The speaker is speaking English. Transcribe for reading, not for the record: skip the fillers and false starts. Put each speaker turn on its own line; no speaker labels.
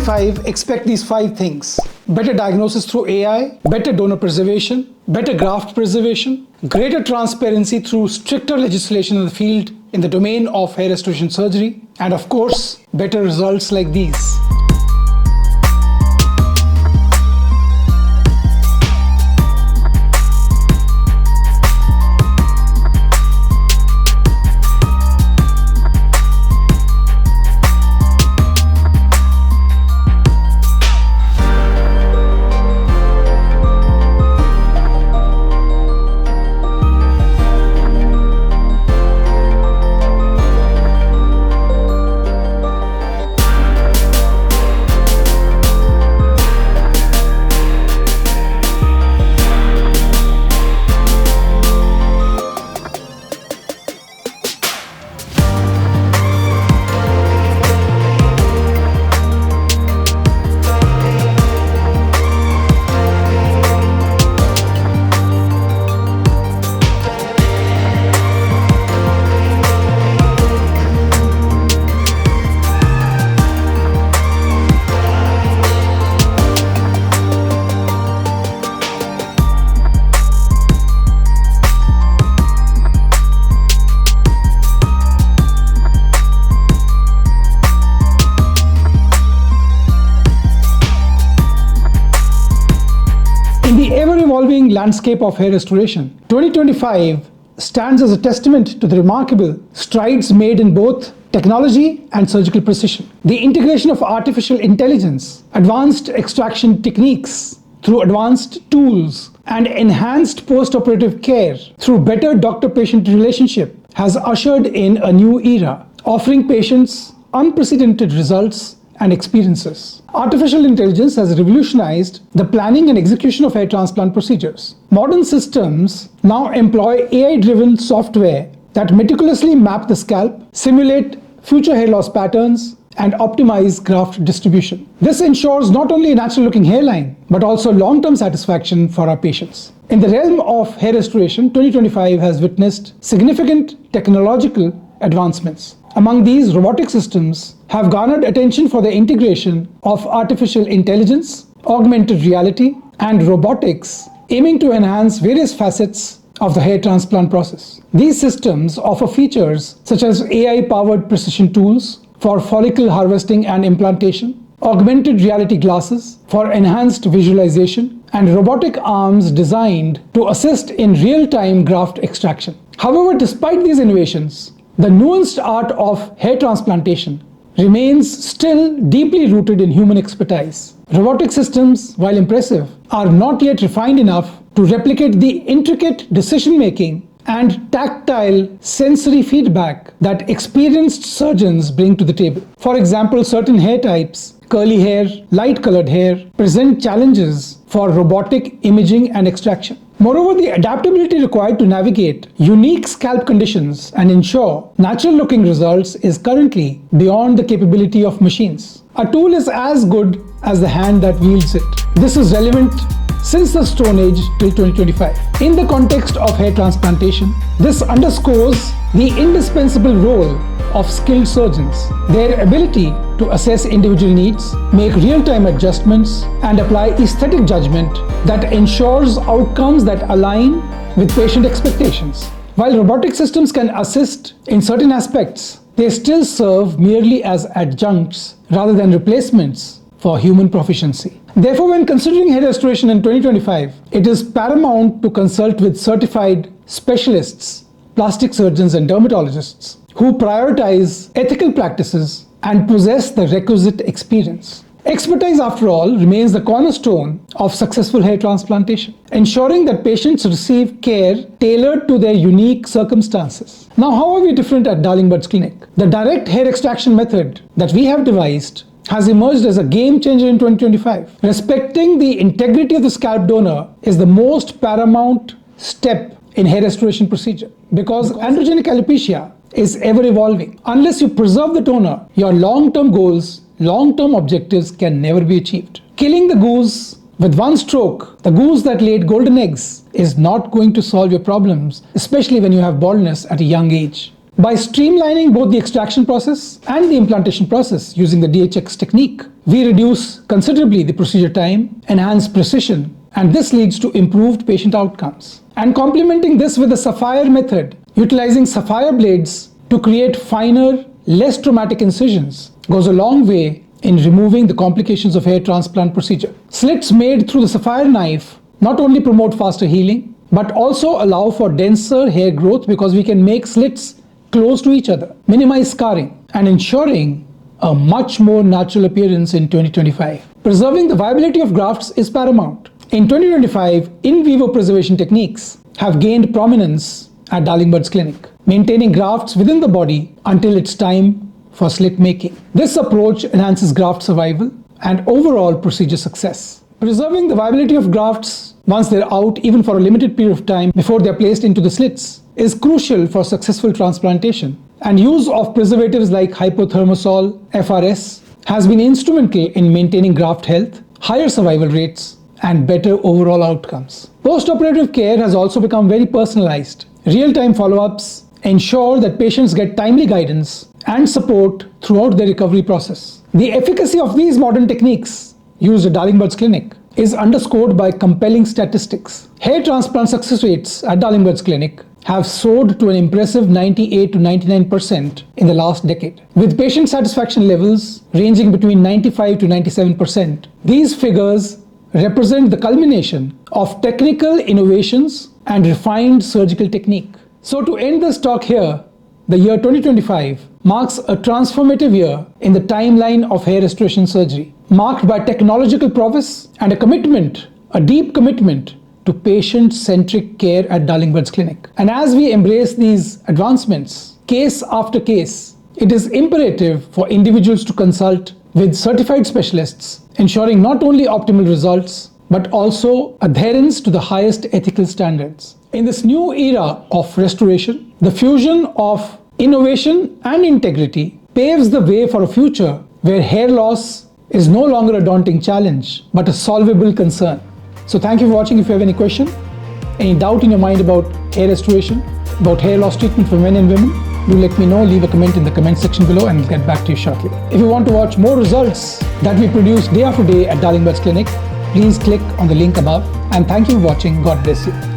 2025, expect these 5 things. Better diagnosis through AI, better donor preservation, better graft preservation, greater transparency through stricter legislation in the field in the domain of hair restoration surgery, and of course, better results like these. Ever-evolving landscape of hair restoration, 2025 stands as a testament to the remarkable strides made in both technology and surgical precision. The integration of artificial intelligence, advanced extraction techniques through advanced tools, and enhanced post-operative care through better doctor-patient relationship has ushered in a new era, offering patients unprecedented results and experiences. Artificial intelligence has revolutionized the planning and execution of hair transplant procedures. Modern systems now employ AI-driven software that meticulously map the scalp, simulate future hair loss patterns, and optimize graft distribution. This ensures not only a natural-looking hairline, but also long-term satisfaction for our patients. In the realm of hair restoration, 2025 has witnessed significant technological advancements. Among these, robotic systems have garnered attention for their integration of artificial intelligence, augmented reality, and robotics, aiming to enhance various facets of the hair transplant process. These systems offer features such as AI-powered precision tools for follicle harvesting and implantation, augmented reality glasses for enhanced visualization, and robotic arms designed to assist in real-time graft extraction. However, despite these innovations, the nuanced art of hair transplantation remains still deeply rooted in human expertise. Robotic systems, while impressive, are not yet refined enough to replicate the intricate decision-making and tactile sensory feedback that experienced surgeons bring to the table. For example, certain hair types, curly hair, light-colored hair, present challenges for robotic imaging and extraction. Moreover, the adaptability required to navigate unique scalp conditions and ensure natural-looking results is currently beyond the capability of machines. A tool is as good as the hand that wields it. This is relevant since the Stone Age till 2025. In the context of hair transplantation, this underscores the indispensable role of skilled surgeons, their ability to assess individual needs, make real-time adjustments, and apply aesthetic judgment that ensures outcomes that align with patient expectations. While robotic systems can assist in certain aspects, they still serve merely as adjuncts rather than replacements for human proficiency. Therefore, when considering hair restoration in 2025, it is paramount to consult with certified specialists, plastic surgeons, and dermatologists who prioritize ethical practices and possess the requisite experience. Expertise, after all, remains the cornerstone of successful hair transplantation, ensuring that patients receive care tailored to their unique circumstances. Now, how are we different at Darling Buds Clinic? The direct hair extraction method that we have devised has emerged as a game changer in 2025. Respecting the integrity of the scalp donor is the most paramount step in hair restoration procedure because androgenic alopecia is ever evolving. Unless you preserve the donor, your long-term goals, long-term objectives can never be achieved. Killing the goose with one stroke, the goose that laid golden eggs, is not going to solve your problems, especially when you have baldness at a young age. By streamlining both the extraction process and the implantation process using the DHX technique, we reduce considerably the procedure time, enhance precision, and this leads to improved patient outcomes. And complementing this with the Sapphire method, utilizing Sapphire blades to create finer, less traumatic incisions goes a long way in removing the complications of hair transplant procedure. Slits made through the Sapphire knife not only promote faster healing, but also allow for denser hair growth because we can make slits close to each other, minimize scarring, and ensuring a much more natural appearance in 2025. Preserving the viability of grafts is paramount. In 2025, in vivo preservation techniques have gained prominence at Darlingbird's clinic, maintaining grafts within the body until it's time for slit making. This approach enhances graft survival and overall procedure success. Preserving the viability of grafts once they're out, even for a limited period of time before they're placed into the slits, is crucial for successful transplantation. And use of preservatives like hypothermosol, FRS, has been instrumental in maintaining graft health, higher survival rates, and better overall outcomes. Post-operative care has also become very personalized. Real-time follow-ups ensure that patients get timely guidance and support throughout their recovery process. The efficacy of these modern techniques used at Darlingbird's clinic is underscored by compelling statistics. Hair transplant success rates at Darlingbird's clinic have soared to an impressive 98 to 99% in the last decade, with patient satisfaction levels ranging between 95 to 97%. These figures represent the culmination of technical innovations and refined surgical technique. So to end this talk here, the year 2025 marks a transformative year in the timeline of hair restoration surgery, marked by technological prowess and a deep commitment to patient-centric care at Darlingbird's clinic. And as we embrace these advancements, case after case, it is imperative for individuals to consult with certified specialists, ensuring not only optimal results, but also adherence to the highest ethical standards. In this new era of restoration, the fusion of innovation and integrity paves the way for a future where hair loss is no longer a daunting challenge, but a solvable concern. So thank you for watching. If you have any question, any doubt in your mind about hair restoration, about hair loss treatment for men and women, do let me know. Leave a comment in the comment section below and I'll get back to you shortly. If you want to watch more results that we produce day after day at Darlingbird's clinic, please click on the link above. And thank you for watching. God bless you.